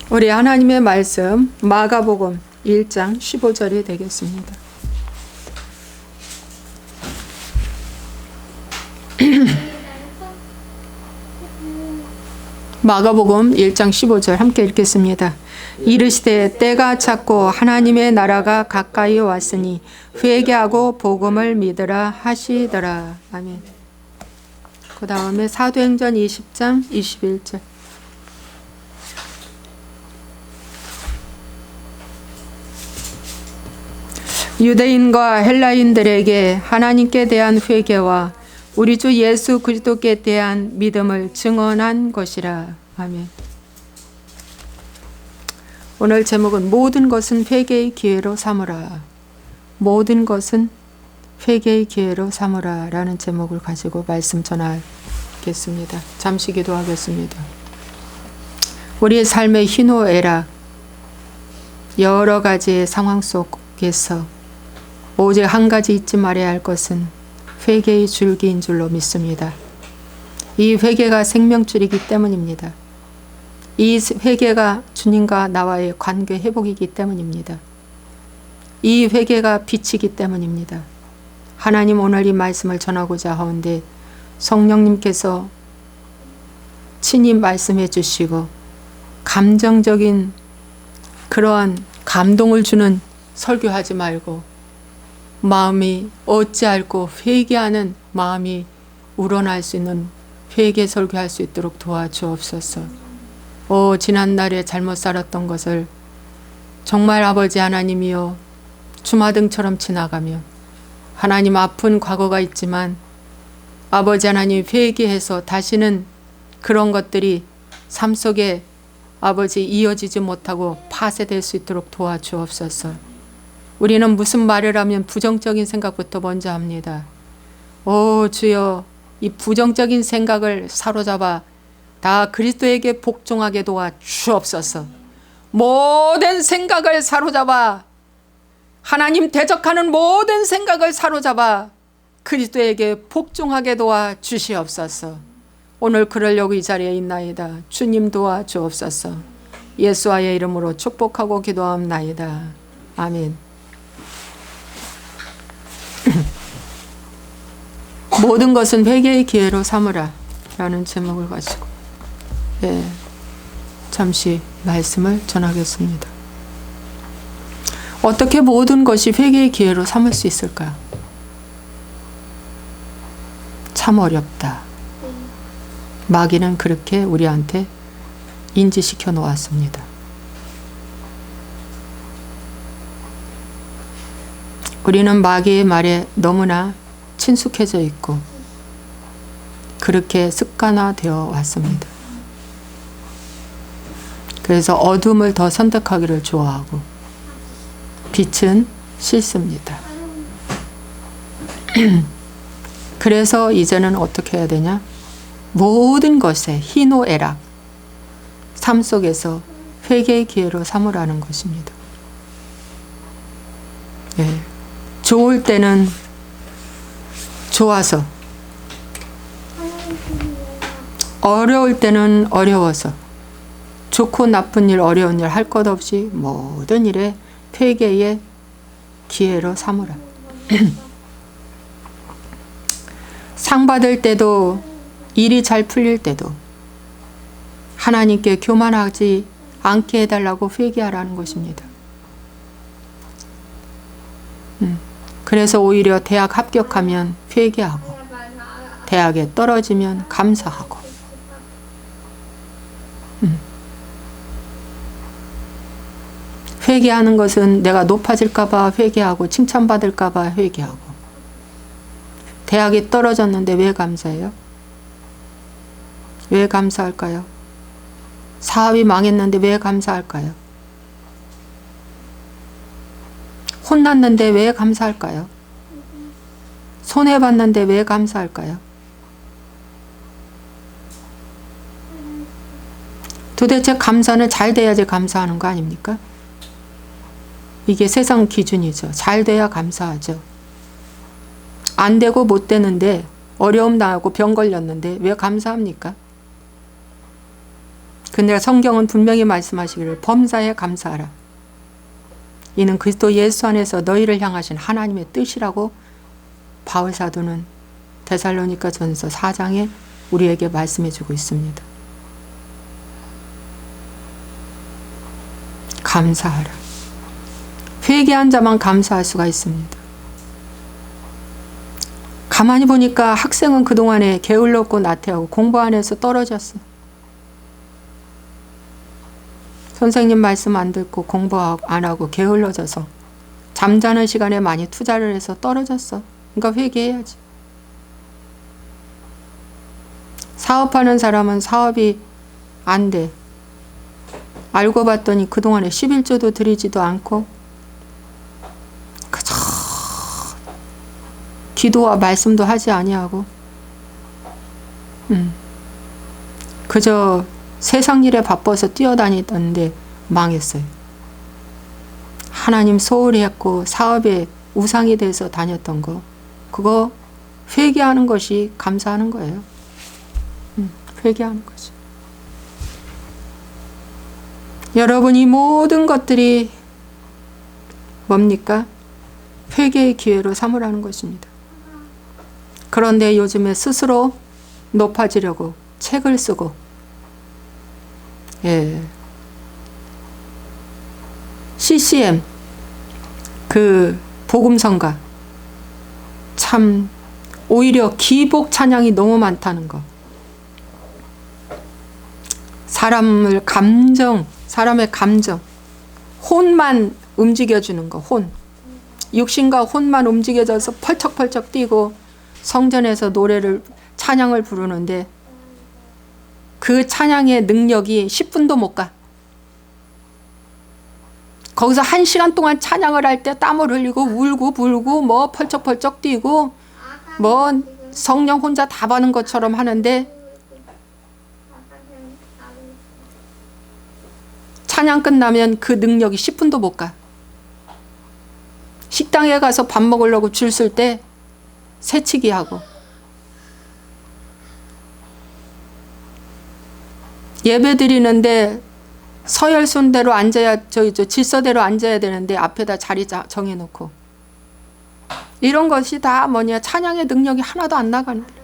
우리 하나님의 말씀 마가복음 1장 15절이 되겠습니다. 마가복음 1장 15절 함께 읽겠습니다. 이르시되 때가 찼고 하나님의 나라가 가까이 왔으니 회개하고 복음을 믿으라 하시더라. 아멘. 그 다음에 사도행전 20장 21절. 유대인과 헬라인들에게 하나님께 대한 회개와 우리 주 예수 그리스도께 대한 믿음을 증언한 것이라. 아멘. 오늘 제목은 모든 것은 회개의 기회로 삼으라. 모든 것은 회개의 기회로 삼으라 라는 제목을 가지고 말씀 전하겠습니다. 잠시 기도하겠습니다. 우리의 삶의 희노애락 여러 가지의 상황 속에서 오직 한 가지 잊지 말아야 할 것은 회개의 줄기인 줄로 믿습니다. 이 회개가 생명줄이기 때문입니다. 이 회개가 주님과 나와의 관계 회복이기 때문입니다. 이 회개가 빛이기 때문입니다. 하나님 오늘 이 말씀을 전하고자 하는데 성령님께서 친히 말씀해 주시고 감정적인 그러한 감동을 주는 설교하지 말고 마음이 어찌할꼬 회개하는 마음이 우러날 수 있는 회개 설교할 수 있도록 도와주옵소서. 지난날에 잘못 살았던 것을 정말 아버지 하나님이여 주마등처럼 지나가며 하나님 아픈 과거가 있지만 아버지 하나님 회개해서 다시는 그런 것들이 삶 속에 아버지 이어지지 못하고 파쇄될 수 있도록 도와주옵소서. 우리는 무슨 말을 하면 부정적인 생각부터 먼저 합니다. 주여 이 부정적인 생각을 사로잡아 다 그리스도에게 복종하게 도와 주옵소서. 모든 생각을 사로잡아 하나님 대적하는 모든 생각을 사로잡아 그리스도에게 복종하게 도와 주시옵소서. 오늘 그러려고 이 자리에 있나이다. 주님 도와 주옵소서. 예수와의 이름으로 축복하고 기도합나이다. 아멘. 모든 것은 회개의 기회로 삼으라 라는 제목을 가지고 잠시 말씀을 전하겠습니다. 어떻게 모든 것이 회개의 기회로 삼을 수 있을까? 참 어렵다. 마귀는 그렇게 우리한테 인지시켜 놓았습니다. 우리는 마귀의 말에 너무나 친숙해져 있고 그렇게 습관화되어 왔습니다. 그래서 어둠을 더 선택하기를 좋아하고 빛은 싫습니다. 그래서 이제는 어떻게 해야 되냐? 모든 것에 희노애락 삶 속에서 회개의 기회로 삼으라는 것입니다. 좋을 때는 좋아서 어려울 때는 어려워서 좋고 나쁜 일 어려운 일 할 것 없이 모든 일에 회개의 기회로 삼으라. 상 받을 때도 일이 잘 풀릴 때도 하나님께 교만하지 않게 해달라고 회개하라는 것입니다. 그래서 오히려 대학 합격하면 회개하고 대학에 떨어지면 감사하고 회개하는 것은 내가 높아질까 봐 회개하고 칭찬받을까 봐 회개하고 대학이 떨어졌는데 왜 감사해요? 왜 감사할까요? 사업이 망했는데 왜 감사할까요? 혼났는데 왜 감사할까요? 손해봤는데 왜 감사할까요? 도대체 감사는 잘 돼야지 감사하는 거 아닙니까? 이게 세상 기준이죠. 잘 돼야 감사하죠. 안 되고 못 되는데 어려움 당하고 병 걸렸는데 왜 감사합니까? 근데 성경은 분명히 말씀하시기를 범사에 감사하라. 이는 그리스도 예수 안에서 너희를 향하신 하나님의 뜻이라고 바울 사도는 데살로니가 전서 4장에 우리에게 말씀해 주고 있습니다. 감사하라. 회개한 자만 감사할 수가 있습니다. 가만히 보니까 학생은 그동안에 게을렀고 나태하고 공부 안 해서 떨어졌어. 선생님 말씀 안 듣고 공부 안 하고 게을러져서 잠자는 시간에 많이 투자를 해서 떨어졌어. 그러니까 회개해야지. 사업하는 사람은 사업이 안 돼. 알고 봤더니 그동안에 11조도 드리지도 않고 그저 기도와 말씀도 하지 아니하고 그저 세상 일에 바빠서 뛰어다니던데 망했어요. 하나님 소홀히 했고 사업에 우상이 돼서 다녔던 거 그거 회개하는 것이 감사하는 거예요. 회개하는 거죠. 여러분 이 모든 것들이 뭡니까? 회개의 기회로 삼으라는 것입니다. 그런데 요즘에 스스로 높아지려고 책을 쓰고 CCM 그 복음성가 참 오히려 기복 찬양이 너무 많다는 거. 사람의 감정, 혼만 움직여주는 거, 혼. 육신과 혼만 움직여져서 펄쩍펄쩍 뛰고 성전에서 찬양을 부르는데 그 찬양의 능력이 10분도 못 가. 거기서 1시간 동안 찬양을 할 때 땀을 흘리고 울고 불고 뭐 펄쩍펄쩍 뛰고 뭐 성령 혼자 다 받는 것처럼 하는데 찬양 끝나면 그 능력이 10분도 못 가. 식당에 가서 밥 먹으려고 줄 쓸 때 새치기 하고 예배 드리는데 서열순대로 앉아야 질서대로 앉아야 되는데 앞에다 자리 정해놓고 이런 것이 다 뭐냐 찬양의 능력이 하나도 안 나가는 거예요.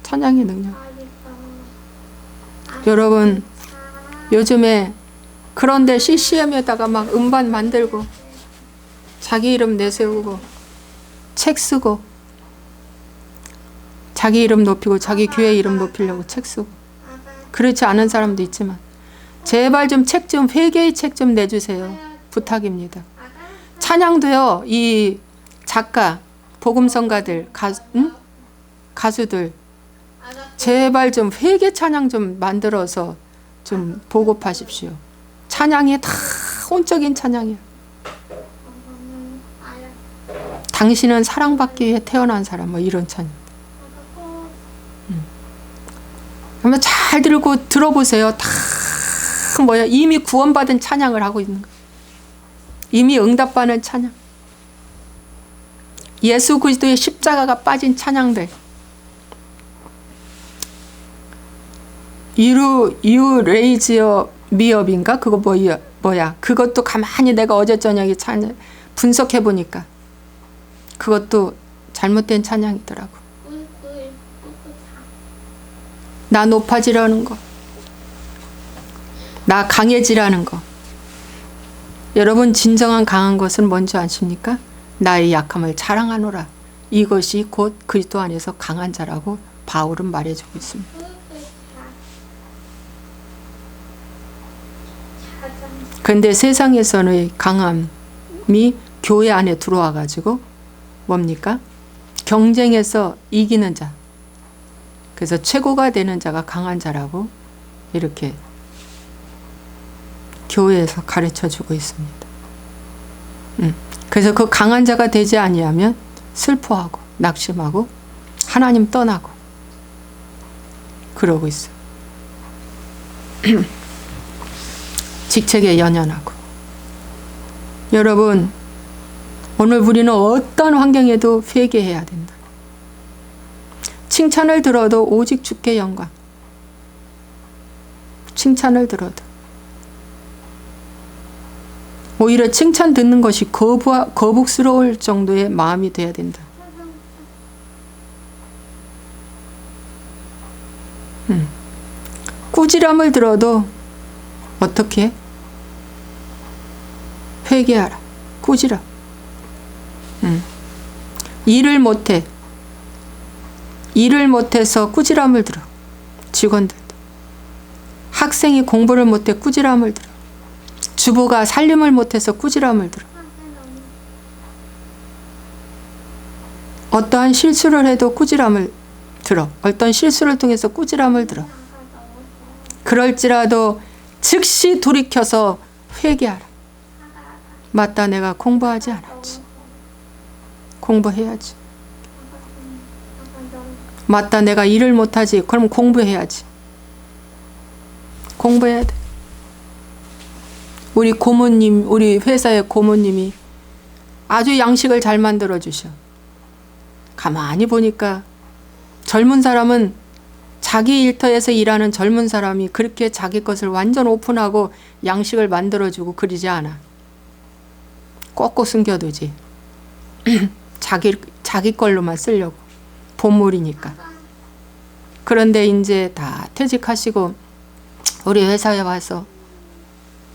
찬양의 능력. 여러분 요즘에 그런데 CCM에다가 막 음반 만들고 자기 이름 내세우고 책 쓰고 자기 이름 높이고 자기 교회 이름 높이려고 책 쓰고 그렇지 않은 사람도 있지만 제발 좀 책 좀 회개의 책 좀 내주세요. 부탁입니다. 찬양도요. 이 작가 복음성가들 가수들 제발 좀 회개 찬양 좀 만들어서 좀 보급하십시오. 찬양이 다 혼적인 찬양이에요. 당신은 사랑받기 위해 태어난 사람 뭐 이런 찬양. 한번 잘 들어보세요. 다 이미 구원받은 찬양을 하고 있는 거예요. 이미 응답받는 찬양. 예수 그리스도의 십자가가 빠진 찬양들. You raise your me up인가? 그거 뭐야? 그것도 가만히 내가 어제 저녁에 분석해 보니까 그것도 잘못된 찬양이더라고. 나 높아지라는 거. 나 강해지라는 거. 여러분 진정한 강한 것은 뭔지 아십니까? 나의 약함을 자랑하노라. 이것이 곧 그리스도 안에서 강한 자라고 바울은 말해주고 있습니다. 그런데 세상에서는 강함이 교회 안에 들어와 가지고 뭡니까? 경쟁에서 이기는 자. 그래서 최고가 되는 자가 강한 자라고 이렇게 교회에서 가르쳐주고 있습니다. 그래서 그 강한 자가 되지 아니하면 슬퍼하고 낙심하고 하나님 떠나고 그러고 있어요. 직책에 연연하고. 여러분 오늘 우리는 어떤 환경에도 회개해야 된다. 칭찬을 들어도 오직 주께 영광. 칭찬을 들어도 오히려 칭찬 듣는 것이 거북스러울 정도의 마음이 돼야 된다. 꾸지람을 들어도 어떻게? 회개하라. 꾸지람. 일을 못해. 일을 못해서 꾸지람을 들어. 직원들. 학생이 공부를 못해 꾸지람을 들어. 주부가 살림을 못해서 꾸지람을 들어. 어떠한 실수를 해도 꾸지람을 들어. 어떤 실수를 통해서 꾸지람을 들어. 그럴지라도 즉시 돌이켜서 회개하라. 맞다, 내가 공부하지 않았지. 공부해야지. 맞다, 내가 일을 못하지. 그럼 공부해야지. 공부해야 돼. 우리 고모님, 우리 회사의 고모님이 아주 양식을 잘 만들어 주셔. 가만히 보니까 젊은 사람은 자기 일터에서 일하는 젊은 사람이 그렇게 자기 것을 완전 오픈하고 양식을 만들어주고 그러지 않아. 꼭꼭 숨겨두지. 자기 걸로만 쓰려고. 본물이니까. 그런데 이제 다 퇴직하시고 우리 회사에 와서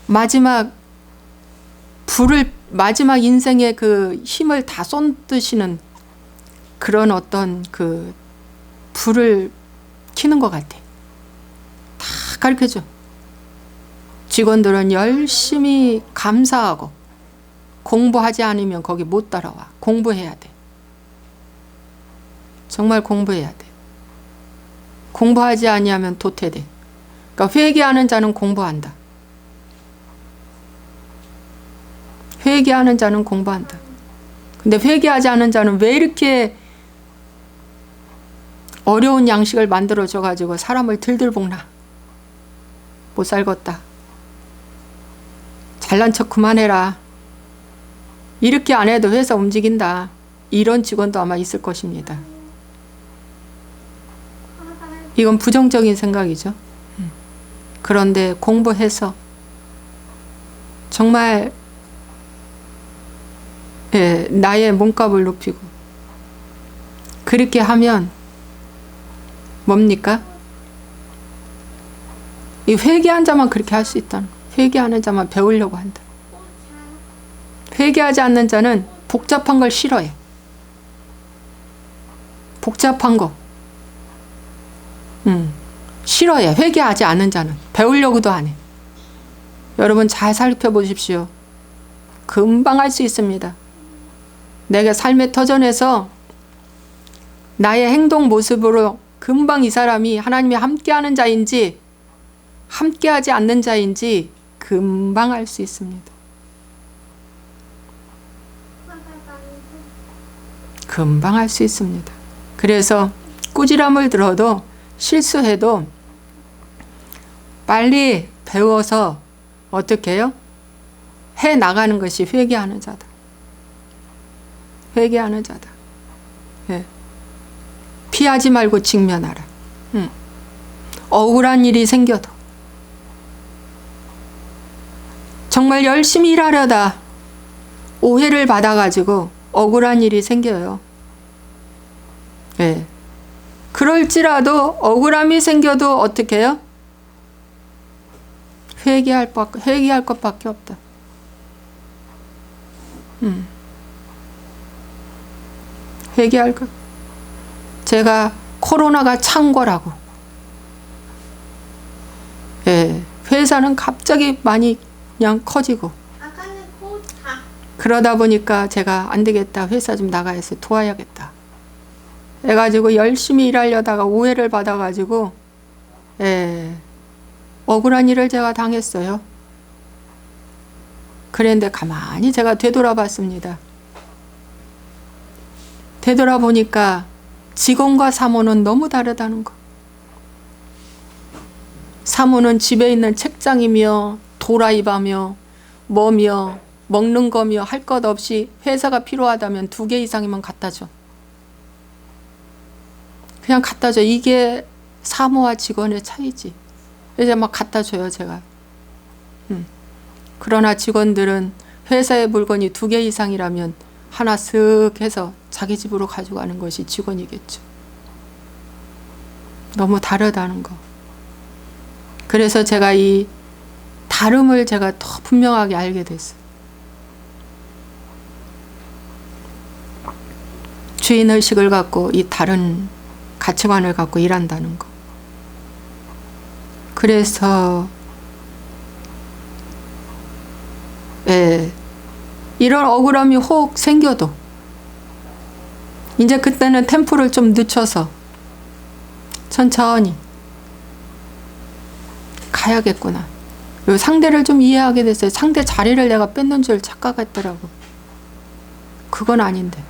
마지막 인생의 그 힘을 다 쏟으시는 그런 어떤 그 불을 켜는 것 같아. 다 가르쳐줘. 직원들은 열심히 감사하고 공부하지 않으면 거기 못 따라와. 공부해야 돼. 정말 공부해야 돼. 공부하지 아니하면 도태돼. 그러니까 회개하는 자는 공부한다. 회개하는 자는 공부한다. 근데 회개하지 않은 자는 왜 이렇게 어려운 양식을 만들어줘가지고 사람을 들들 볶나. 못 살겠다. 잘난 척 그만해라. 이렇게 안 해도 회사 움직인다. 이런 직원도 아마 있을 것입니다. 이건 부정적인 생각이죠. 그런데 공부해서 정말 나의 몸값을 높이고 그렇게 하면 뭡니까? 이 회개한 자만 그렇게 할 수 있다. 회개하는 자만 배우려고 한다. 회개하지 않는 자는 복잡한 걸 싫어해. 복잡한 거. 싫어해. 회개하지 않는 자는. 배우려고도 안 해. 여러분 잘 살펴보십시오. 금방 할 수 있습니다. 내가 삶의 터전에서 나의 행동 모습으로 금방 이 사람이 하나님이 함께하는 자인지 함께하지 않는 자인지 금방 알 수 있습니다. 금방 알 수 있습니다. 그래서 꾸지람을 들어도 실수해도 빨리 배워서 어떻게 해요? 해 나가는 것이 회개하는 자다. 회개하는 자다. 예. 피하지 말고 직면하라. 억울한 일이 생겨도 정말 열심히 일하려다 오해를 받아가지고 억울한 일이 생겨요. 예. 그럴지라도 억울함이 생겨도 어떻게 해요? 회개할 것밖에 없다. 회개할 것. 제가 코로나가 찬 거라고. 예, 회사는 갑자기 많이 그냥 커지고. 그러다 보니까 제가 안 되겠다. 회사 좀 나가서 도와야겠다. 해가지고 열심히 일하려다가 오해를 받아가지고 억울한 일을 제가 당했어요. 그런데 가만히 제가 되돌아봤습니다. 되돌아보니까 직원과 사모는 너무 다르다는 거. 사모는 집에 있는 책장이며 도라이바며 뭐며 먹는 거며 할 것 없이 회사가 필요하다면 2개 이상이면 갖다 줘. 그냥 갖다 줘. 이게 사모와 직원의 차이지. 이제 막 갖다 줘요, 제가. 그러나 직원들은 회사의 물건이 2개 이상이라면 하나 쓱 해서 자기 집으로 가져가는 것이 직원이겠죠. 너무 다르다는 거. 그래서 제가 이 다름을 제가 더 분명하게 알게 됐어요. 주인의식을 갖고 이 다른 가치관을 갖고 일한다는 거. 그래서 이런 억울함이 혹 생겨도 이제 그때는 템포를 좀 늦춰서 천천히 가야겠구나. 요 상대를 좀 이해하게 됐어요. 상대 자리를 내가 뺏는 줄 착각했더라고. 그건 아닌데.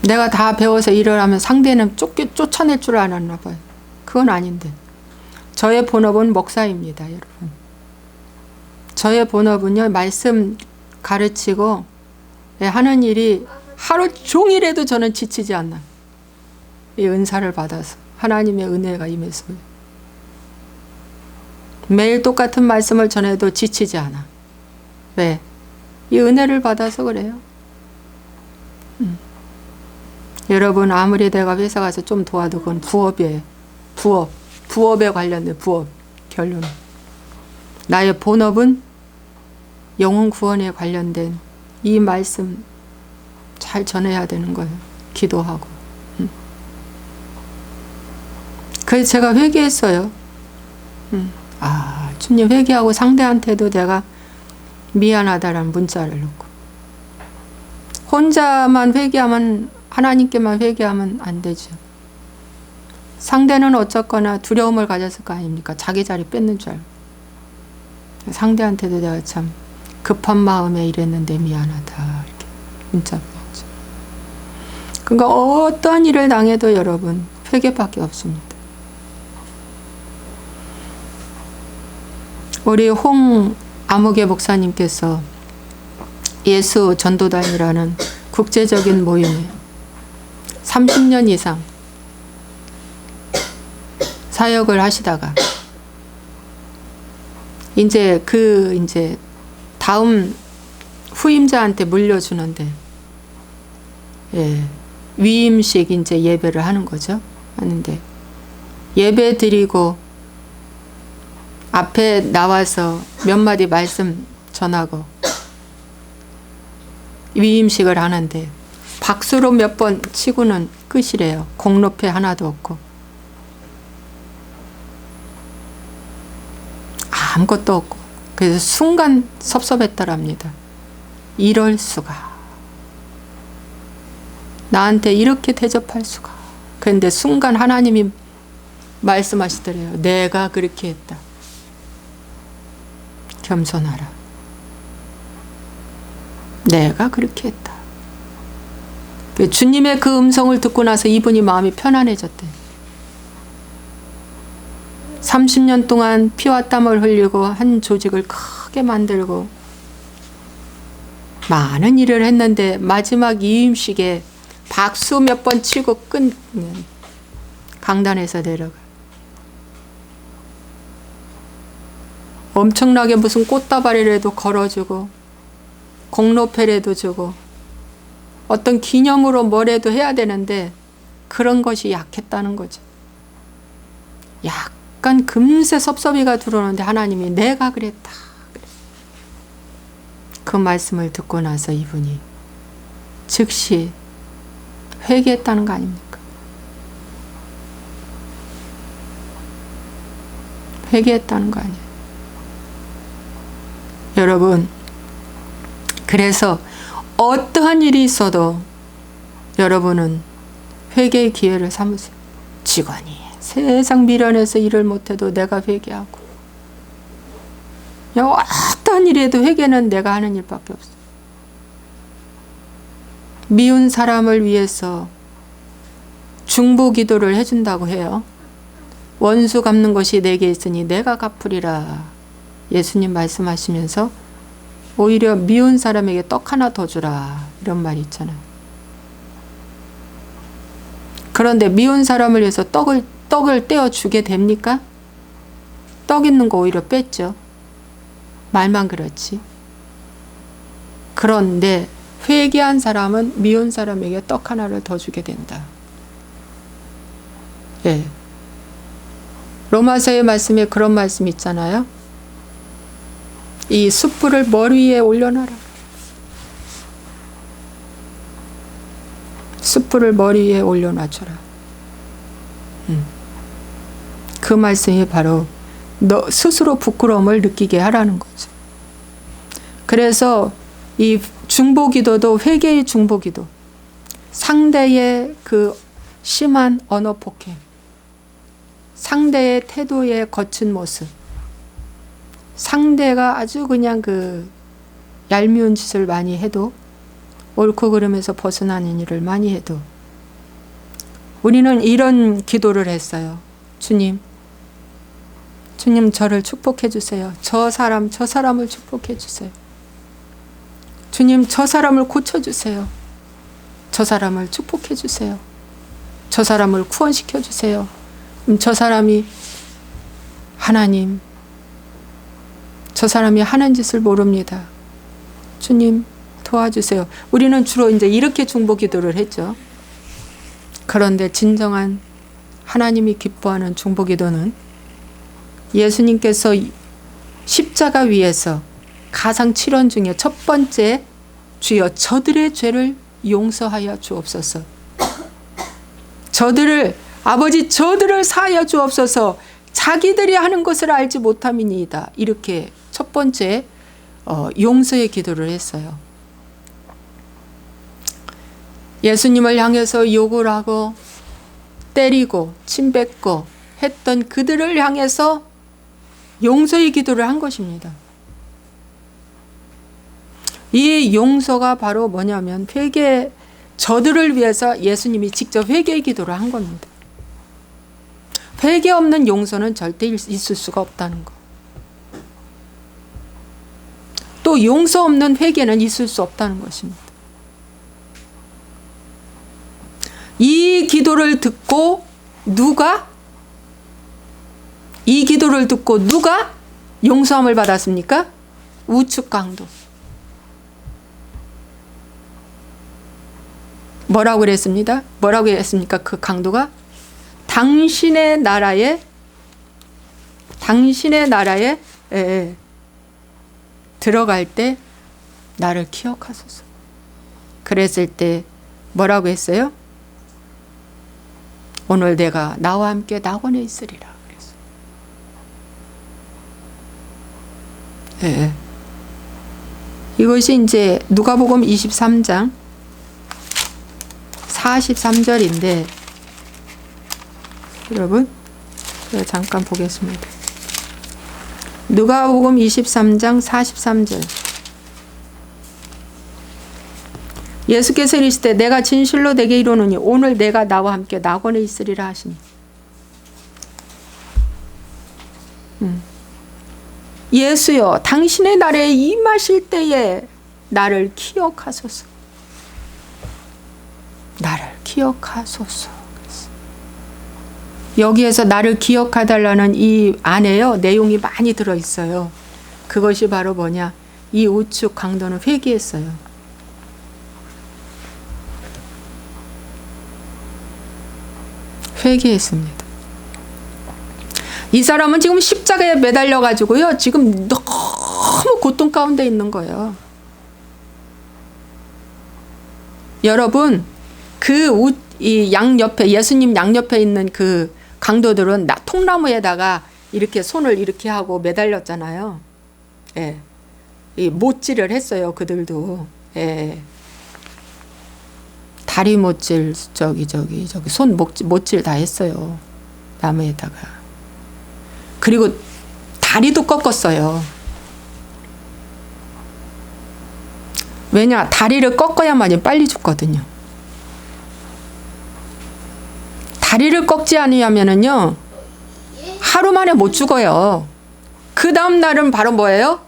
내가 다 배워서 일을 하면 상대는 쫓아낼 줄 알았나 봐요. 그건 아닌데. 저의 본업은 목사입니다, 여러분. 저의 본업은요, 말씀 가르치고 하는 일이 하루 종일해도 저는 지치지 않나. 이 은사를 받아서 하나님의 은혜가 임해서요. 매일 똑같은 말씀을 전해도 지치지 않아. 왜? 이 은혜를 받아서 그래요. 여러분, 아무리 내가 회사 가서 좀 도와도 그건 부업이에요. 부업에 관련된 부업. 결론은 나의 본업은 영혼 구원에 관련된 이 말씀 잘 전해야 되는 거예요. 기도하고. 그래서 제가 회개했어요. 주님, 회개하고 상대한테도 내가 미안하다라는 문자를 넣고. 혼자만 회개하면, 하나님께만 회개하면 안 되죠. 상대는 어쨌거나 두려움을 가졌을 거 아닙니까? 자기 자리 뺏는 줄 알고. 상대한테도 내가 참 급한 마음에 이랬는데 미안하다, 이렇게 문자 보냈죠. 그러니까 어떠한 일을 당해도 여러분, 회개밖에 없습니다. 우리 홍아무개 목사님께서 예수 전도단이라는 국제적인 모임에 30년 이상 사역을 하시다가 이제 다음 후임자한테 물려주는데 위임식 이제 예배를 하는 거죠. 하는데 예배 드리고 앞에 나와서 몇 마디 말씀 전하고 위임식을 하는데 박수로 몇 번 치고는 끝이래요. 공로패 하나도 없고 아무것도 없고. 그래서 순간 섭섭했더랍니다. 이럴 수가. 나한테 이렇게 대접할 수가. 그런데 순간 하나님이 말씀하시더래요. 내가 그렇게 했다. 겸손하라. 내가 그렇게 했다. 주님의 그 음성을 듣고 나서 이분이 마음이 편안해졌대. 30년 동안 피와 땀을 흘리고 한 조직을 크게 만들고 많은 일을 했는데 마지막 이임식에 박수 몇 번 치고 끝 강단에서 내려가. 엄청나게 무슨 꽃다발이라도 걸어주고 공로패라도 주고 어떤 기념으로 뭐라도 해야 되는데 그런 것이 약했다는 거죠. 약간 금세 섭섭이가 들어오는데 하나님이 내가 그랬다. 그 말씀을 듣고 나서 이분이 즉시 회개했다는 거 아닙니까? 회개했다는 거 아니에요. 여러분, 그래서 어떠한 일이 있어도 여러분은 회개의 기회를 삼으세요. 직원이 세상 미련해서 일을 못해도 내가 회개하고, 어떠한 일에도 회개는 내가 하는 일밖에 없어요. 미운 사람을 위해서 중보 기도를 해준다고 해요. 원수 갚는 것이 내게 있으니 내가 갚으리라. 예수님 말씀하시면서 오히려 미운 사람에게 떡 하나 더 주라. 이런 말이 있잖아요. 그런데 미운 사람을 위해서 떡을 떼어 주게 됩니까? 떡 있는 거 오히려 뺐죠. 말만 그렇지. 그런데 회개한 사람은 미운 사람에게 떡 하나를 더 주게 된다. 예. 로마서의 말씀에 그런 말씀 있잖아요. 이 숯불을 머리 위에 올려놔라. 숯불을 머리 위에 올려놔줘라. 그 말씀이 바로 너 스스로 부끄러움을 느끼게 하라는 거죠. 그래서 이 중보기도도 회개의 중보기도, 상대의 그 심한 언어 폭행, 상대의 태도의 거친 모습, 상대가 아주 그냥 그 얄미운 짓을 많이 해도, 옳고 그름에서 벗어나는 일을 많이 해도 우리는 이런 기도를 했어요. 주님 저를 축복해 주세요. 저 사람을 축복해 주세요. 주님, 저 사람을 고쳐 주세요. 저 사람을 축복해 주세요. 저 사람을 구원시켜 주세요. 저 사람이 하나님, 저 사람이 하는 짓을 모릅니다. 주님 도와주세요. 우리는 주로 이제 이렇게 중보 기도를 했죠. 그런데 진정한 하나님이 기뻐하는 중보 기도는 예수님께서 십자가 위에서 가상 7원 중에 첫 번째, 주여 저들의 죄를 용서하여 주옵소서. 아버지 저들을 사하여 주옵소서. 자기들이 하는 것을 알지 못함이니이다. 이렇게 첫 번째 용서의 기도를 했어요. 예수님을 향해서 욕을 하고 때리고 침뱉고 했던 그들을 향해서 용서의 기도를 한 것입니다. 이 용서가 바로 뭐냐면 저들을 위해서 예수님이 직접 회개의 기도를 한 겁니다. 회개 없는 용서는 절대 있을 수가 없다는 거. 또 용서 없는 회개는 있을 수 없다는 것입니다. 이 기도를 듣고 누가 용서함을 받았습니까? 우측 강도. 뭐라고 했습니까? 그 강도가 당신의 나라에 들어갈 때 나를 기억하소서. 그랬을 때 뭐라고 했어요? 오늘 내가 나와 함께 낙원에 있으리라 그랬어요. 예. 이것이 이제 누가복음 23장 43절인데 여러분 잠깐 보겠습니다. 누가복음 23장 43절. 예수께서 이르시되 내가 진실로 내게 이르노니 오늘 내가 나와 함께 낙원에 있으리라 하시니. 예수여 당신의 나라에 임하실 때에 나를 기억하소서. 나를 기억하소서. 여기에서 나를 기억해달라는 이 안에요 내용이 많이 들어있어요. 그것이 바로 뭐냐, 이 우측 강도는 회개했어요. 회개했습니다. 이 사람은 지금 십자가에 매달려 가지고요 지금 너무 고통 가운데 있는 거예요. 여러분 이 양옆에 예수님 양옆에 있는 그 강도들은 통나무에다가 이렇게 손을 이렇게 하고 매달렸잖아요. 예. 이 못질을 했어요. 그들도. 예. 다리 못질, 손 못질 다 했어요. 나무에다가. 그리고 다리도 꺾었어요. 왜냐? 다리를 꺾어야만이 빨리 죽거든요. 다리를 꺾지 않으면은요, 하루 만에 못 죽어요. 그 다음 날은 바로 뭐예요?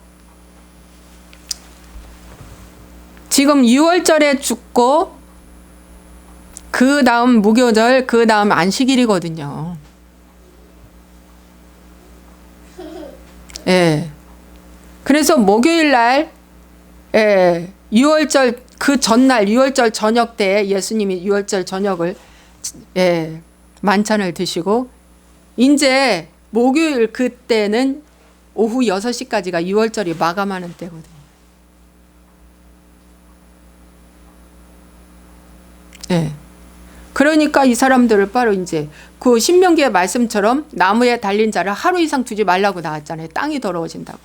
지금 6월절에 죽고, 그 다음 무교절, 그 다음 안식일이거든요. 예. 그래서 목요일 날, 예, 6월절 그 전날 6월절 저녁 때 예수님이 6월절 저녁을, 예, 만찬을 드시고, 이제 목요일 그때는 오후 6시까지가 6월절이 마감하는 때거든요. 예. 그러니까 이 사람들을 바로 이제 그 신명기의 말씀처럼 나무에 달린 자를 하루 이상 두지 말라고 나왔잖아요. 땅이 더러워진다고.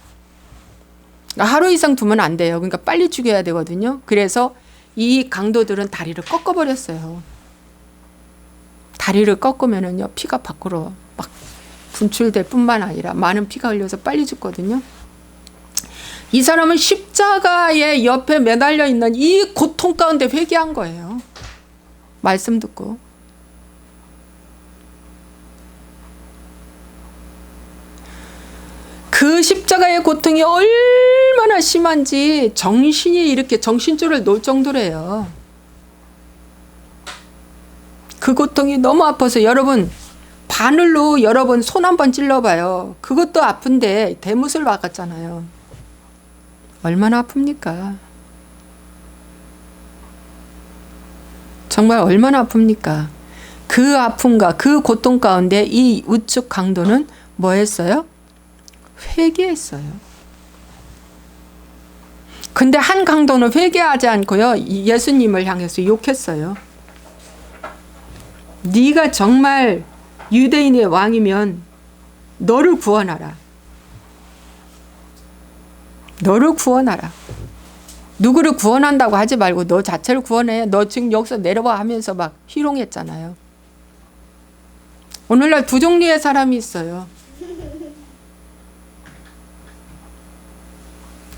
그러니까 하루 이상 두면 안 돼요. 그러니까 빨리 죽여야 되거든요. 그래서 이 강도들은 다리를 꺾어버렸어요. 다리를 꺾으면은요, 피가 밖으로 막 분출될 뿐만 아니라 많은 피가 흘려서 빨리 죽거든요. 이 사람은 십자가의 옆에 매달려 있는 이 고통 가운데 회개한 거예요. 말씀 듣고. 그 십자가의 고통이 얼마나 심한지 정신이 이렇게 정신줄을 놓을 정도래요. 그 고통이 너무 아파서 여러분 바늘로 여러분 손 한번 찔러봐요. 그것도 아픈데 대못을 박았잖아요. 얼마나 아픕니까? 정말 얼마나 아픕니까? 그 아픔과 그 고통 가운데 이 우측 강도는 뭐 했어요? 회개했어요. 근데 한 강도는 회개하지 않고요, 예수님을 향해서 욕했어요. 네가 정말 유대인의 왕이면 너를 구원하라. 너를 구원하라. 누구를 구원한다고 하지 말고 너 자체를 구원해. 너 지금 여기서 내려와 하면서 막 희롱했잖아요. 오늘날 두 종류의 사람이 있어요.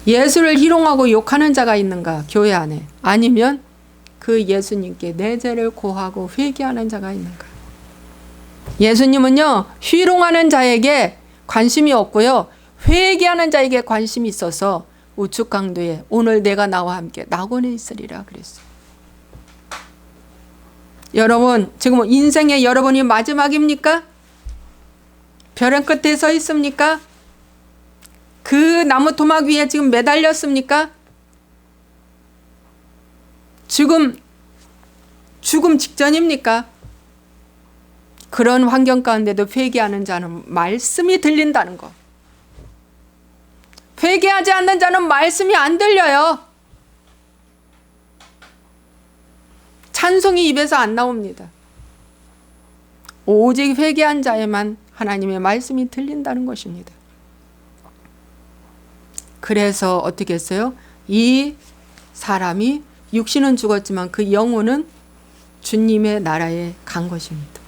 예수를 희롱하고 욕하는 자가 있는가, 교회 안에. 아니면 그 예수님께 내 죄를 고하고 회개하는 자가 있는가. 예수님은요, 희롱하는 자에게 관심이 없고요, 회개하는 자에게 관심이 있어서 우측 강도에 오늘 내가 나와 함께 낙원에 있으리라 그랬어요. 여러분, 지금 인생의 여러분이 마지막입니까? 벼랑 끝에 서 있습니까? 그 나무 토막 위에 지금 매달렸습니까? 죽음 직전입니까? 그런 환경 가운데도 회개하는 자는 말씀이 들린다는 거. 회개하지 않는 자는 말씀이 안 들려요. 찬송이 입에서 안 나옵니다. 오직 회개한 자에만 하나님의 말씀이 들린다는 것입니다. 그래서 어떻게 했어요? 이 사람이 육신은 죽었지만 그 영혼은 주님의 나라에 간 것입니다.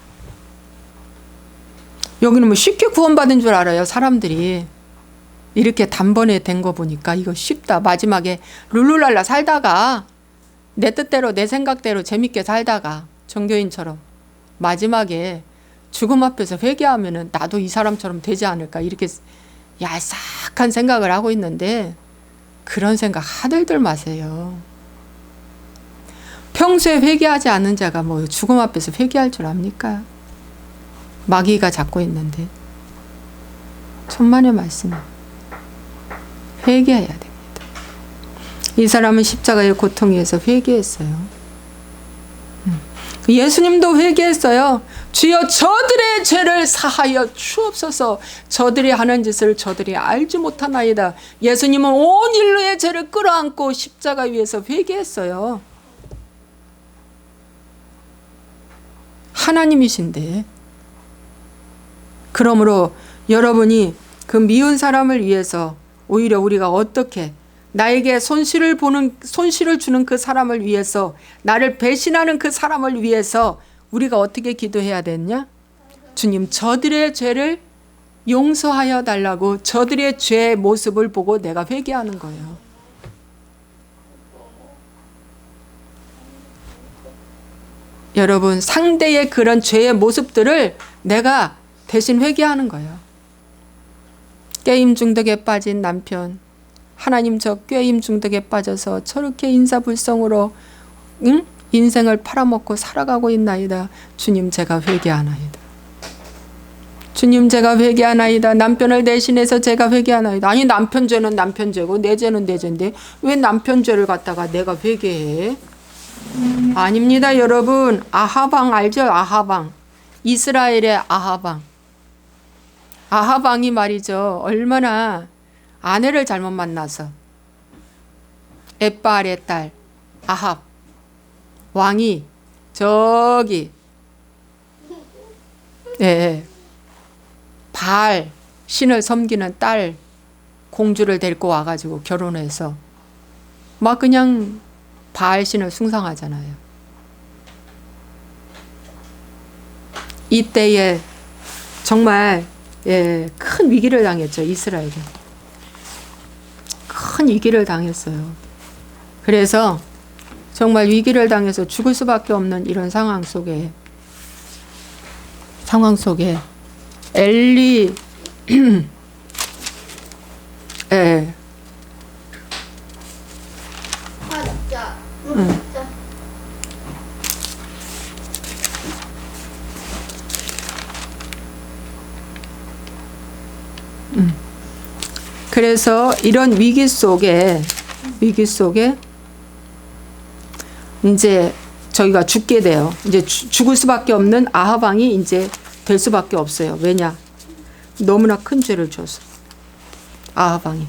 여기는 뭐 쉽게 구원받은 줄 알아요, 사람들이. 이렇게 단번에 된 거 보니까 이거 쉽다. 마지막에 룰루랄라 살다가 내 뜻대로 내 생각대로 재밌게 살다가 종교인처럼 마지막에 죽음 앞에서 회개하면은 나도 이 사람처럼 되지 않을까, 이렇게 야삭한 생각을 하고 있는데 그런 생각 하들들 마세요. 평소에 회개하지 않는 자가 뭐 죽음 앞에서 회개할 줄 압니까? 마귀가 잡고 있는데. 천만의 말씀. 회개해야 됩니다. 이 사람은 십자가의 고통 위에서 회개했어요. 예수님도 회개했어요. 주여 저들의 죄를 사하여 주옵소서. 저들이 하는 짓을 저들이 알지 못하나이다. 예수님은 온 인류의 죄를 끌어안고 십자가 위에서 회개했어요. 하나님이신데. 그러므로 여러분이 그 미운 사람을 위해서 오히려 우리가 어떻게 나에게 손실을 주는 그 사람을 위해서, 나를 배신하는 그 사람을 위해서 우리가 어떻게 기도해야 되냐? 주님, 저들의 죄를 용서하여 달라고, 저들의 죄의 모습을 보고 내가 회개하는 거예요. 여러분, 상대의 그런 죄의 모습들을 내가 대신 회개하는 거예요. 게임 중독에 빠진 남편, 하나님 저 게임 중독에 빠져서 저렇게 인사불성으로 인생을 팔아먹고 살아가고 있나이다. 주님 제가 회개하나이다. 주님 제가 회개하나이다. 남편을 대신해서 제가 회개하나이다. 아니 남편 죄는 남편 죄고 내 죄는 내 죄인데 왜 남편 죄를 갖다가 내가 회개해? 아닙니다 여러분. 아하방 알죠? 아하방. 이스라엘의 아하방. 아하방이 말이죠. 얼마나 아내를 잘못 만나서 엣바알의 딸 아합 왕이 저기 바알 신을 섬기는 딸 공주를 데리고 와가지고 결혼해서 막 그냥 바알 신을 숭상하잖아요. 이때에 정말 큰 위기를 당했죠. 이스라엘이 큰 위기를 당했어요. 그래서 정말 위기를 당해서 죽을 수밖에 없는 이런 상황 속에 엘리 그래서 이런 위기 속에 이제 저희가 죽게 돼요. 이제 죽을 수밖에 없는 아합 왕이 이제 될 수밖에 없어요. 왜냐? 너무나 큰 죄를 졌어. 아합 왕이.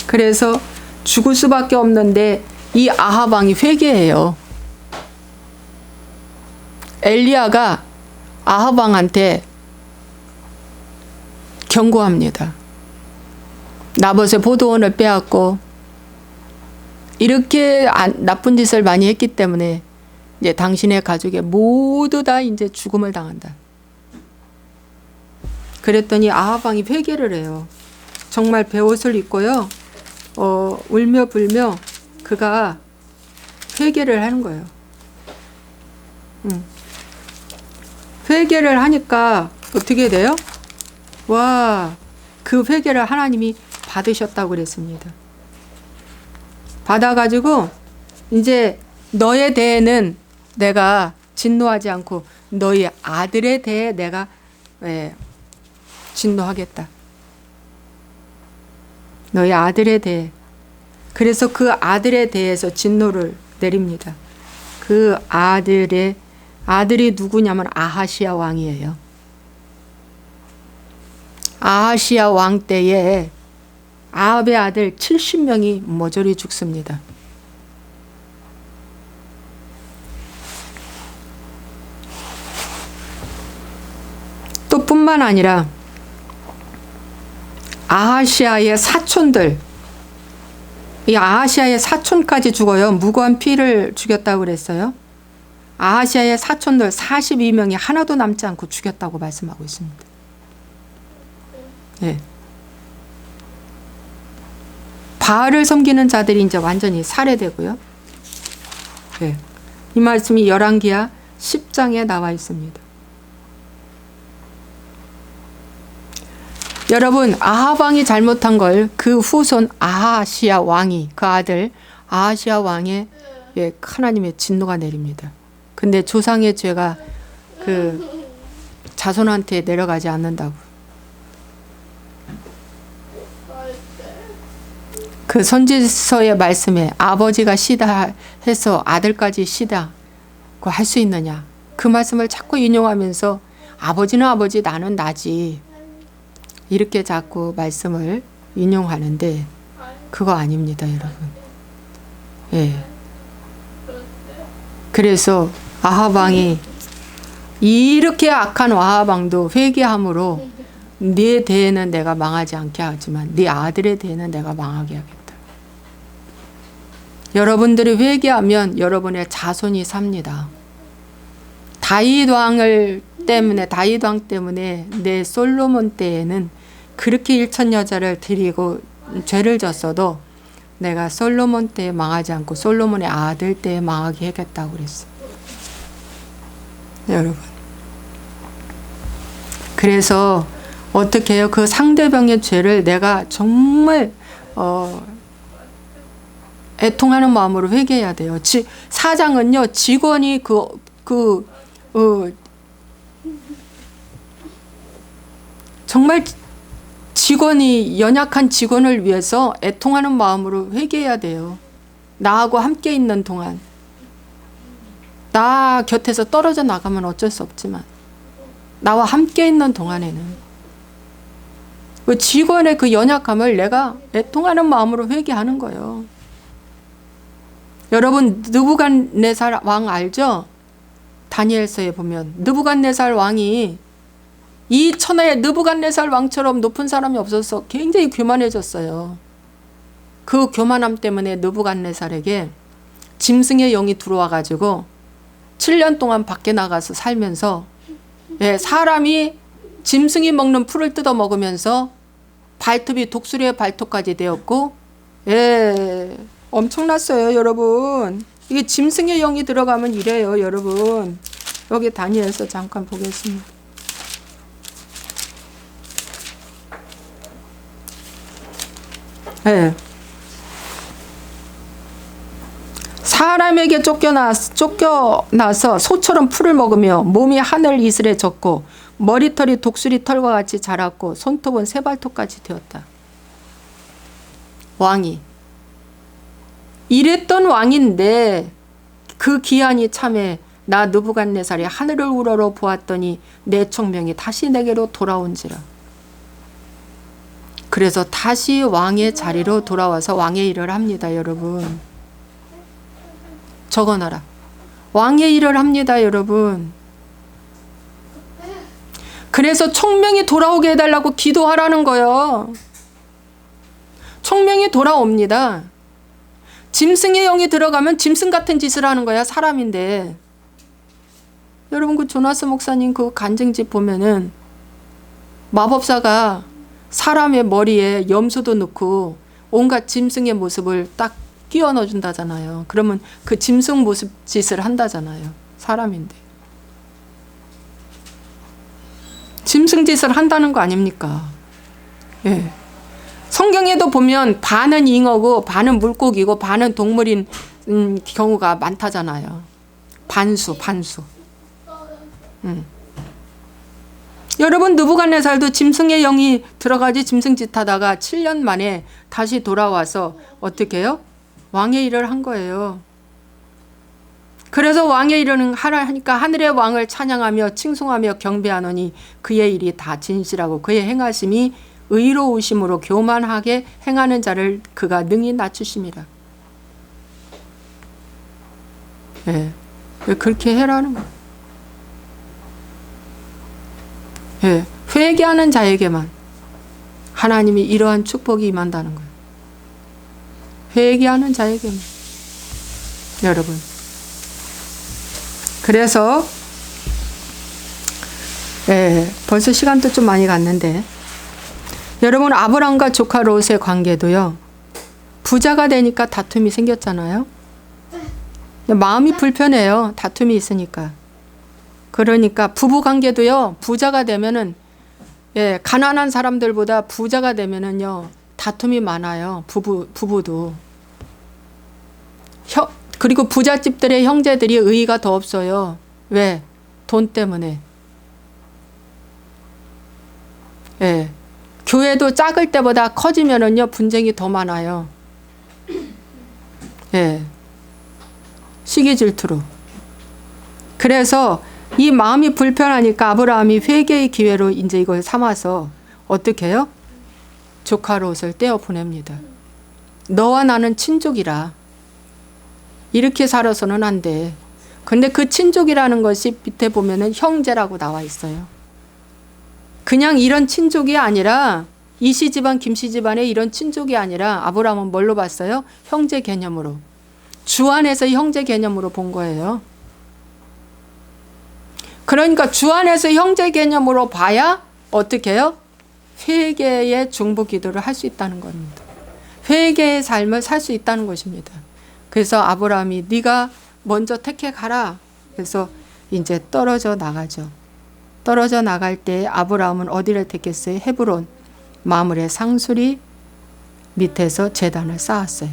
그래서 죽을 수밖에 없는데 이 아합 왕이 회개해요. 엘리야가 아합 왕한테 경고합니다. 나봇의 보도원을 빼앗고 이렇게 나쁜 짓을 많이 했기 때문에 이제 당신의 가족에 모두 다 이제 죽음을 당한다. 그랬더니 아합 왕이 회개를 해요. 정말 베옷을 입고요. 울며 불며 그가 회개를 하는 거예요. 회개를 하니까 어떻게 돼요? 와, 그 회개를 하나님이 받으셨다고 그랬습니다. 받아가지고 이제 너에 대해는 내가 진노하지 않고 너희 아들에 대해 내가 진노하겠다. 너희 아들에 대해. 그래서 그 아들에 대해서 진노를 내립니다. 그 아들이 누구냐면 아하시야 왕이에요. 아하시야 왕 때에 아합의 아들 70명이 모조리 죽습니다. 또 뿐만 아니라 아하시아의 사촌들, 이 아하시아의 사촌까지 죽어요. 무고한 피를 죽였다고 그랬어요. 아하시아의 사촌들 42명이 하나도 남지 않고 죽였다고 말씀하고 있습니다. 네. 바알을 섬기는 자들이 이제 완전히 살해되고요. 네. 이 말씀이 열왕기하 10장에 나와 있습니다. 여러분, 아합 왕이 잘못한 걸 그 후손 아하시야 왕이, 그 아들 아하시야 왕의 하나님의 진노가 내립니다. 근데 조상의 죄가 그 자손한테 내려가지 않는다고. 그 선지서의 말씀에 아버지가 시다 해서 아들까지 시다고 할 수 있느냐. 그 말씀을 자꾸 인용하면서 아버지는 아버지 나는 나지. 이렇게 자꾸 말씀을 인용하는데 그거 아닙니다, 여러분. 예. 그래서 아합 왕이 이렇게 악한 아합 왕도 회개함으로 네 대에는 내가 망하지 않게 하지만 네 아들의 대에는 내가 망하게 하겠다. 여러분들이 회개하면 여러분의 자손이 삽니다. 다윗 왕 때문에 내 솔로몬 때에는 그렇게 일천 여자를 드리고 죄를 졌어도 내가 솔로몬 때에 망하지 않고 솔로몬의 아들 때에 망하게 하겠다고 그랬어요. 여러분. 그래서 어떻게 해요? 그 상대방의 죄를 내가 정말 애통하는 마음으로 회개해야 돼요. 사장은요, 직원이 정말 직원이 연약한 직원을 위해서 애통하는 마음으로 회개해야 돼요. 나하고 함께 있는 동안. 나 곁에서 떨어져 나가면 어쩔 수 없지만 나와 함께 있는 동안에는 그 직원의 그 연약함을 내가 애통하는 마음으로 회개하는 거예요. 여러분 느부갓네살 왕 알죠? 다니엘서에 보면 느부갓네살 왕이 이 천하의 느부갓네살 왕처럼 높은 사람이 없어서 굉장히 교만해졌어요. 그 교만함 때문에 느부갓네살에게 짐승의 영이 들어와 가지고 7년 동안 밖에 나가서 살면서 사람이 짐승이 먹는 풀을 뜯어 먹으면서 발톱이 독수리의 발톱까지 되었고 엄청났어요 여러분. 이게 짐승의 영이 들어가면 이래요 여러분. 여기 다니엘서 잠깐 보겠습니다. 사람에게 쫓겨나서 소처럼 풀을 먹으며 몸이 하늘 이슬에 젖고 머리털이 독수리 털과 같이 자랐고 손톱은 새발톱까지 되었다. 왕이 이랬던 왕인데 그 기한이 참에 나 느부갓네살이 하늘을 우러러 보았더니 내 총명이 다시 내게로 돌아온지라. 그래서 다시 왕의 자리로 돌아와서 왕의 일을 합니다 여러분. 적어놔라. 왕의 일을 합니다 여러분. 그래서 총명이 돌아오게 해달라고 기도하라는 거예요. 총명이 돌아옵니다. 짐승의 영이 들어가면 짐승 같은 짓을 하는 거야 사람인데. 여러분 그 조나스 목사님 그 간증집 보면은 마법사가 사람의 머리에 염소도 넣고 온갖 짐승의 모습을 딱 끼워 넣어준다잖아요. 그러면 그 짐승 모습 짓을 한다잖아요. 사람인데. 짐승 짓을 한다는 거 아닙니까? 성경에도 보면 반은 잉어고 반은 물고기고 반은 동물인 경우가 많다잖아요. 반수. 여러분 느부갓네살도 짐승의 영이 들어가지 짐승짓 하다가 7년 만에 다시 돌아와서 어떻게 해요? 왕의 일을 한 거예요. 그래서 왕의 일을 하니까 하늘의 왕을 찬양하며 칭송하며 경배하노니 그의 일이 다 진실하고 그의 행하심이 의로우심으로 교만하게 행하는 자를 그가 능히 낮추심이라. 그렇게 해라는 거예요. 회개하는 자에게만 하나님이 이러한 축복이 임한다는 거예요. 회개하는 자에게만. 여러분. 그래서 벌써 시간도 좀 많이 갔는데 여러분 아브람과 조카 롯의 관계도요. 부자가 되니까 다툼이 생겼잖아요. 마음이 불편해요. 다툼이 있으니까. 그러니까 부부 관계도요. 부자가 되면은 가난한 사람들보다 부자가 되면은요. 다툼이 많아요. 부부도. 그리고 부잣집들의 형제들이 의의가 더 없어요. 왜? 돈 때문에. 교회도 작을 때보다 커지면은요. 분쟁이 더 많아요. 시기 질투로. 그래서 이 마음이 불편하니까 아브라함이 회개의 기회로 이제 이걸 삼아서 어떻게 해요? 조카 롯을 떼어 보냅니다. 너와 나는 친족이라. 이렇게 살아서는 안 돼. 근데 그 친족이라는 것이 밑에 보면은 형제라고 나와 있어요. 그냥 이런 친족이 아니라 이씨 집안, 김씨 집안의 이런 친족이 아니라 아브라함은 뭘로 봤어요? 형제 개념으로. 주 안에서 형제 개념으로 본 거예요. 그러니까 주 안에서 형제 개념으로 봐야 어떻게 해요? 회개의 중보 기도를 할 수 있다는 겁니다. 회개의 삶을 살 수 있다는 것입니다. 그래서 아브라함이 네가 먼저 택해 가라. 그래서 이제 떨어져 나가죠. 떨어져 나갈 때 아브라함은 어디를 택했어요? 헤브론 마므레 상수리 밑에서 제단을 쌓았어요.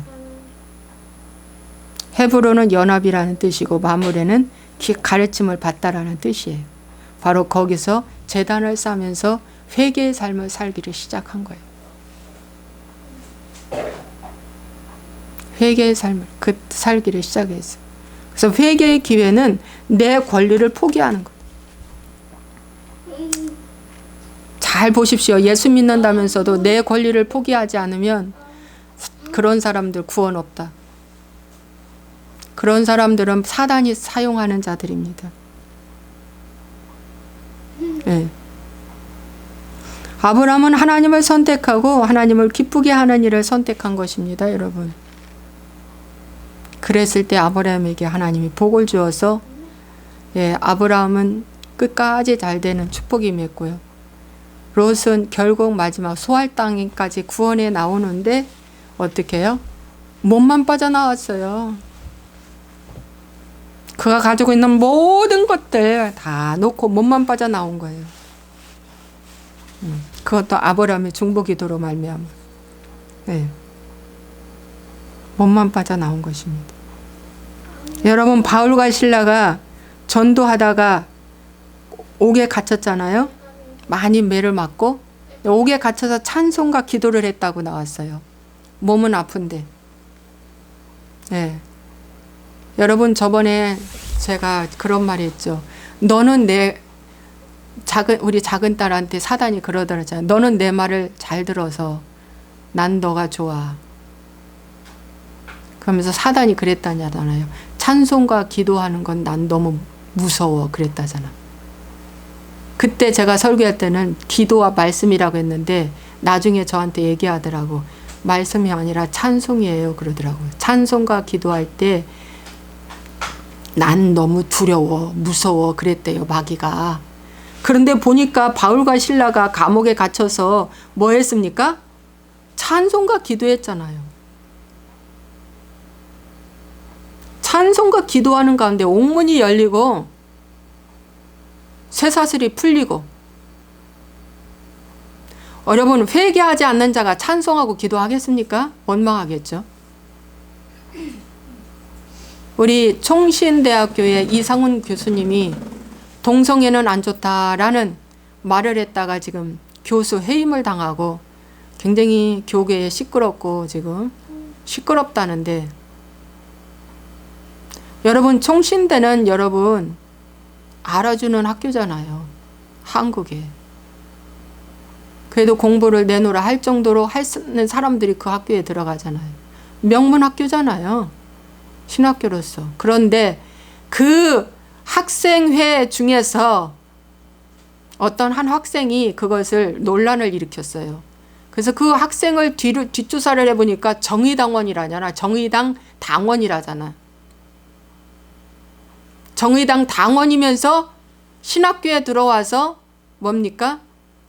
헤브론은 연합이라는 뜻이고 마므레는 가르침을 받다라는 뜻이에요. 바로 거기서 제단을 쌓으면서 회개의 삶을 살기를 시작한 거예요. 회개의 삶을 살기를 시작했어요. 그래서 회개의 기회는 내 권리를 포기하는 거예요. 잘 보십시오. 예수 믿는다면서도 내 권리를 포기하지 않으면 그런 사람들 구원 없다. 그런 사람들은 사단이 사용하는 자들입니다. 네. 아브라함은 하나님을 선택하고 하나님을 기쁘게 하는 일을 선택한 것입니다, 여러분. 그랬을 때 아브라함에게 하나님이 복을 주어서 아브라함은 끝까지 잘 되는 축복이 임했고요. 롯은 결국 마지막 소알 땅까지 구원에 나오는데 어떻게 해요? 몸만 빠져나왔어요. 그가 가지고 있는 모든 것들 다 놓고 몸만 빠져나온 거예요. 그것도 아브라함의 중보기도로 말미암아 몸만 빠져나온 것입니다. 여러분, 바울과 실라가 전도하다가 옥에 갇혔잖아요. 많이 매를 맞고 옥에 갇혀서 찬송과 기도를 했다고 나왔어요. 몸은 아픈데. 여러분, 저번에 제가 그런 말 했죠. 너는 우리 작은 딸한테 사단이 그러더라잖아요. 너는 내 말을 잘 들어서 난 너가 좋아. 그러면서 사단이 그랬다잖아요. 찬송과 기도하는 건 난 너무 무서워 그랬다잖아. 그때 제가 설교할 때는 기도와 말씀이라고 했는데 나중에 저한테 얘기하더라고. 말씀이 아니라 찬송이에요 그러더라고요. 찬송과 기도할 때 난 너무 두려워 무서워 그랬대요, 마귀가. 그런데 보니까 바울과 실라가 감옥에 갇혀서 뭐 했습니까? 찬송과 기도했잖아요. 찬송과 기도하는 가운데 옥문이 열리고 쇠사슬이 풀리고. 여러분, 회개하지 않는 자가 찬송하고 기도하겠습니까? 원망하겠죠. 우리 총신대학교의 이상훈 교수님이 동성애는 안 좋다라는 말을 했다가 지금 교수 해임을 당하고 굉장히 교계에 시끄럽고 지금 시끄럽다는데, 여러분, 총신대는 여러분 알아주는 학교잖아요. 한국에. 그래도 공부를 내놓으라 할 정도로 하는 사람들이 그 학교에 들어가잖아요. 명문 학교잖아요. 신학교로서. 그런데 그 학생회 중에서 어떤 한 학생이 그것을 논란을 일으켰어요. 그래서 그 학생을 뒷조사를 해보니까 정의당원이라잖아. 정의당 당원이라잖아. 정의당 당원이면서 신학교에 들어와서 뭡니까?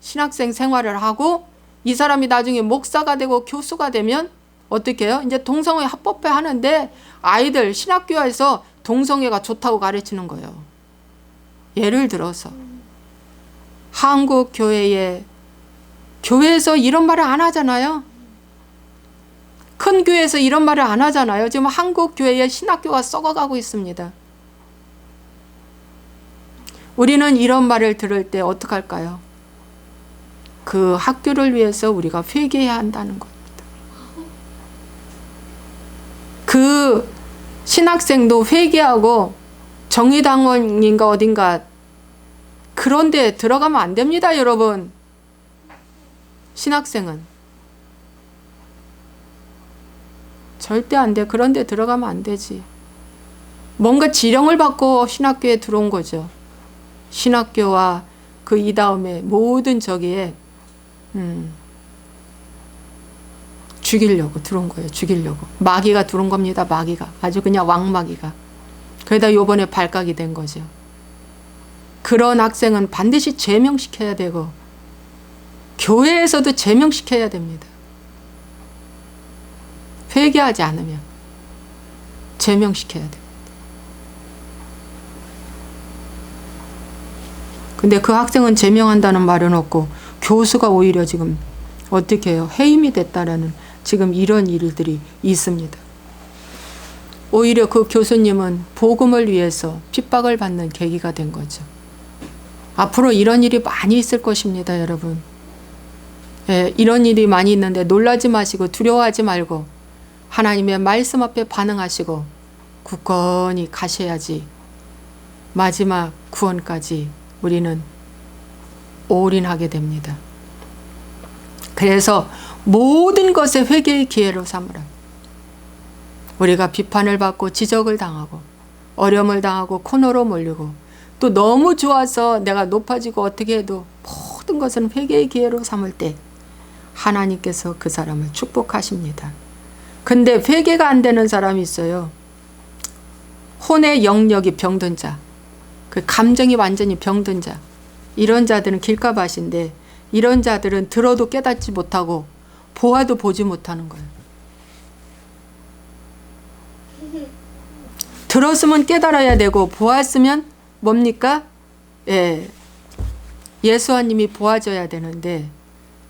신학생 생활을 하고 이 사람이 나중에 목사가 되고 교수가 되면 어떻게 해요? 이제 동성애 합법화 하는데 아이들 신학교에서 동성애가 좋다고 가르치는 거예요. 예를 들어서 한국 교회에서 이런 말을 안 하잖아요. 큰 교회에서 이런 말을 안 하잖아요. 지금 한국 교회의 신학교가 썩어가고 있습니다. 우리는 이런 말을 들을 때 어떡할까요? 그 학교를 위해서 우리가 회개해야 한다는 겁니다. 그 신학생도 회개하고 정의당원인가 어딘가 그런 데 들어가면 안 됩니다, 여러분. 신학생은 절대 안 돼. 그런 데 들어가면 안 되지. 뭔가 지령을 받고 신학교에 들어온 거죠. 신학교와 그 이다음에 모든 저기에 죽이려고 들어온 거예요. 죽이려고. 마귀가 들어온 겁니다. 마귀가. 아주 그냥 왕마귀가. 그러다 요번에 발각이 된 거죠. 그런 학생은 반드시 제명시켜야 되고 교회에서도 제명시켜야 됩니다. 회개하지 않으면 제명시켜야 됩니다. 근데 그 학생은 제명한다는 말은 없고 교수가 오히려 지금 어떻게 해요? 해임이 됐다라는 지금 이런 일들이 있습니다. 오히려 그 교수님은 복음을 위해서 핍박을 받는 계기가 된 거죠. 앞으로 이런 일이 많이 있을 것입니다, 여러분. 예, 이런 일이 많이 있는데 놀라지 마시고 두려워하지 말고 하나님의 말씀 앞에 반응하시고 굳건히 가셔야지 마지막 구원까지 우리는 올인하게 됩니다. 그래서 모든 것에 회개의 기회로 삼으라. 우리가 비판을 받고 지적을 당하고 어려움을 당하고 코너로 몰리고 또 너무 좋아서 내가 높아지고 어떻게 해도 모든 것은 회개의 기회로 삼을 때 하나님께서 그 사람을 축복하십니다. 근데 회개가 안 되는 사람이 있어요. 혼의 영역이 병든 자, 그 감정이 완전히 병든 자, 이런 자들은 길가밭인데 이런 자들은 들어도 깨닫지 못하고 보아도 보지 못하는 거예요. 들었으면 깨달아야 되고 보았으면 뭡니까? 예, 예수님이 보아져야 되는데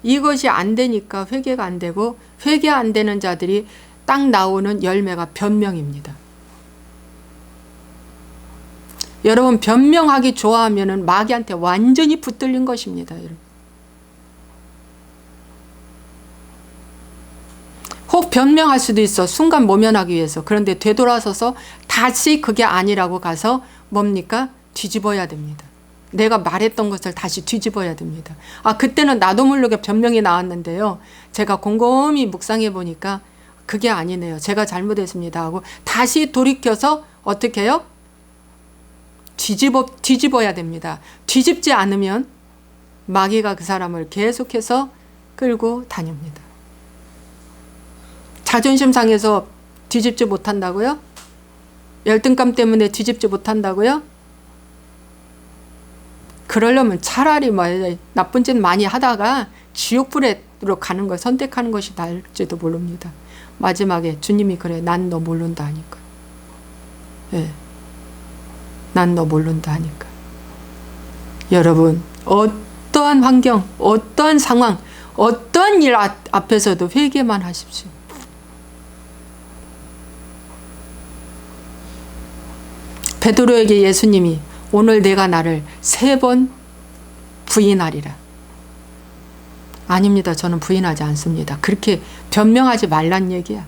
이것이 안 되니까 회개가 안 되고 회개 안 되는 자들이 딱 나오는 열매가 변명입니다. 여러분 변명하기 좋아하면은 마귀한테 완전히 붙들린 것입니다. 여러분. 혹 변명할 수도 있어. 순간 모면하기 위해서. 그런데 되돌아서서 다시 그게 아니라고 가서 뭡니까? 뒤집어야 됩니다. 내가 말했던 것을 다시 뒤집어야 됩니다. 아, 그때는 나도 모르게 변명이 나왔는데요. 제가 곰곰이 묵상해 보니까 그게 아니네요. 제가 잘못했습니다 하고 다시 돌이켜서 어떻게 해요? 뒤집어야 됩니다. 뒤집지 않으면 마귀가 그 사람을 계속해서 끌고 다닙니다. 자존심 상해서 뒤집지 못한다고요? 열등감 때문에 뒤집지 못한다고요? 그러려면 차라리 나쁜 짓 많이 하다가 지옥불에로 가는 걸 선택하는 것이 나을지도 모릅니다. 마지막에 주님이 그래, 난 너 모른다 하니까. 예. 난 너 모른다 하니까. 여러분, 어떠한 환경, 어떠한 상황, 어떠한 일 앞에서도 회개만 하십시오. 베드로에게 예수님이 오늘 내가 나를 3번 부인하리라. 아닙니다. 저는 부인하지 않습니다. 그렇게 변명하지 말란 얘기야.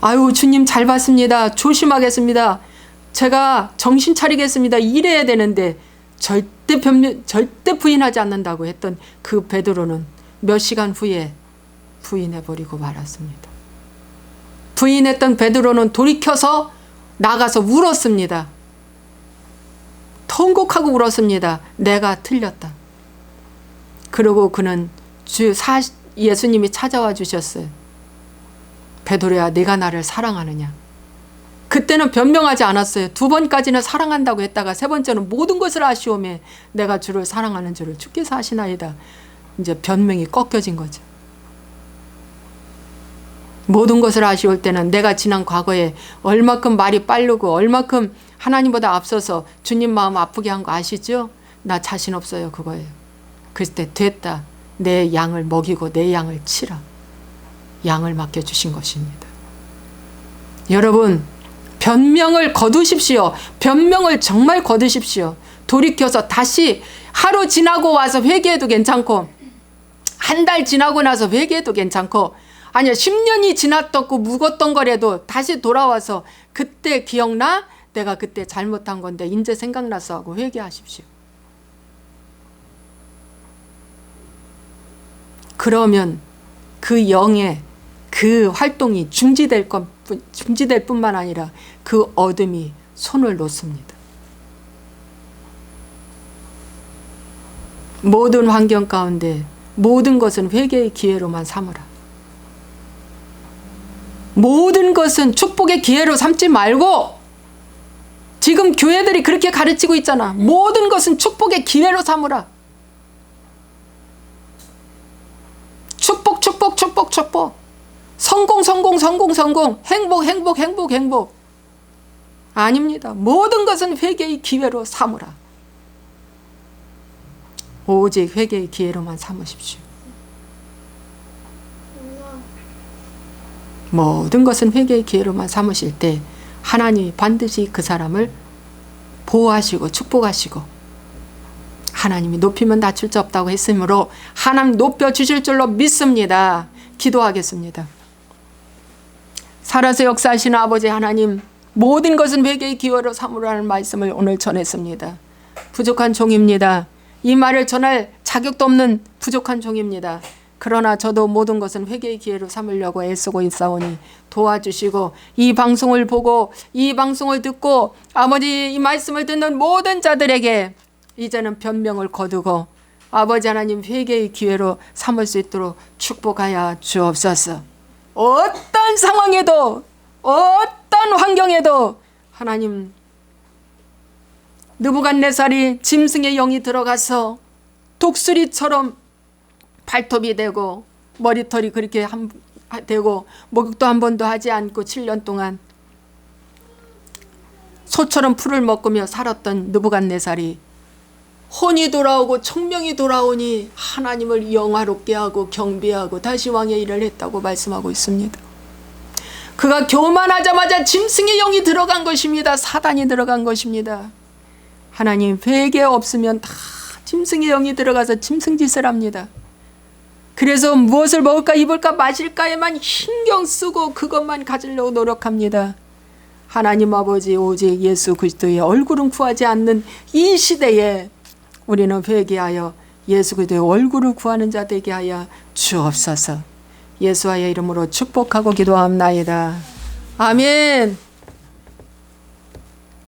아유, 주님 잘 봤습니다. 조심하겠습니다. 제가 정신 차리겠습니다. 이래야 되는데 절대 부인하지 않는다고 했던 그 베드로는 몇 시간 후에 부인해버리고 말았습니다. 부인했던 베드로는 돌이켜서 나가서 울었습니다. 통곡하고 울었습니다. 내가 틀렸다. 그리고 그는 예수님이 찾아와 주셨어요. 베드로야, 네가 나를 사랑하느냐? 그때는 변명하지 않았어요. 2번까지는 사랑한다고 했다가 3번째는 모든 것을 아시오매 내가 주를 사랑하는 줄을 주께서 아시나이다. 이제 변명이 꺾여진 거죠. 모든 것을 아쉬울 때는 내가 지난 과거에 얼마큼 말이 빠르고 얼마큼 하나님보다 앞서서 주님 마음 아프게 한 거 아시죠? 나 자신 없어요. 그거예요. 그럴 때 됐다. 내 양을 먹이고 내 양을 치라. 양을 맡겨주신 것입니다. 여러분, 변명을 거두십시오. 변명을 정말 거두십시오. 돌이켜서 다시 하루 지나고 와서 회개해도 괜찮고 한 달 지나고 나서 회개해도 괜찮고 아니야 10년이 지났었고 묵었던 거라도 다시 돌아와서 그때 기억나? 내가 그때 잘못한 건데 이제 생각나서 하고 회개하십시오. 그러면 그 영의 그 활동이 중지될 뿐만 아니라 그 어둠이 손을 놓습니다. 모든 환경 가운데 모든 것은 회개의 기회로만 삼으라. 모든 것은 축복의 기회로 삼지 말고 지금 교회들이 그렇게 가르치고 있잖아. 모든 것은 축복의 기회로 삼으라. 축복, 축복, 축복, 축복. 성공, 성공, 성공, 성공. 행복, 행복, 행복, 행복. 아닙니다. 모든 것은 회개의 기회로 삼으라. 오직 회개의 기회로만 삼으십시오. 모든 것은 회개의 기회로만 삼으실 때 하나님이 반드시 그 사람을 보호하시고 축복하시고 하나님이 높이면 낮출 수 없다고 했으므로 하나님 높여주실 줄로 믿습니다. 기도하겠습니다. 살아서 역사하시는 아버지 하나님, 모든 것은 회개의 기회로 삼으라는 말씀을 오늘 전했습니다. 부족한 종입니다. 이 말을 전할 자격도 없는 부족한 종입니다. 그러나 저도 모든 것은 회개의 기회로 삼으려고 애쓰고 있사오니 도와주시고 이 방송을 보고 이 방송을 듣고 아버지 이 말씀을 듣는 모든 자들에게 이제는 변명을 거두고 아버지 하나님 회개의 기회로 삼을 수 있도록 축복하여 주옵소서. 어떤 상황에도 어떤 환경에도 하나님 느부갓네살이 짐승의 영이 들어가서 독수리처럼 발톱이 되고 머리털이 그렇게 되고 목욕도 한 번도 하지 않고 7년 동안 소처럼 풀을 먹으며 살았던 느부갓네살이 혼이 돌아오고 청명이 돌아오니 하나님을 영화롭게 하고 경배하고 다시 왕의 일을 했다고 말씀하고 있습니다. 그가 교만하자마자 짐승의 영이 들어간 것입니다. 사단이 들어간 것입니다. 하나님 회개 없으면 다 짐승의 영이 들어가서 짐승짓을 합니다. 그래서 무엇을 먹을까 입을까 마실까에만 신경 쓰고 그것만 가지려고 노력합니다. 하나님 아버지 오직 예수 그리스도의 얼굴은 구하지 않는 이 시대에 우리는 회개하여 예수 그리스도의 얼굴을 구하는 자 되게 하여 주옵소서. 예수와의 이름으로 축복하고 기도합나이다. 아멘.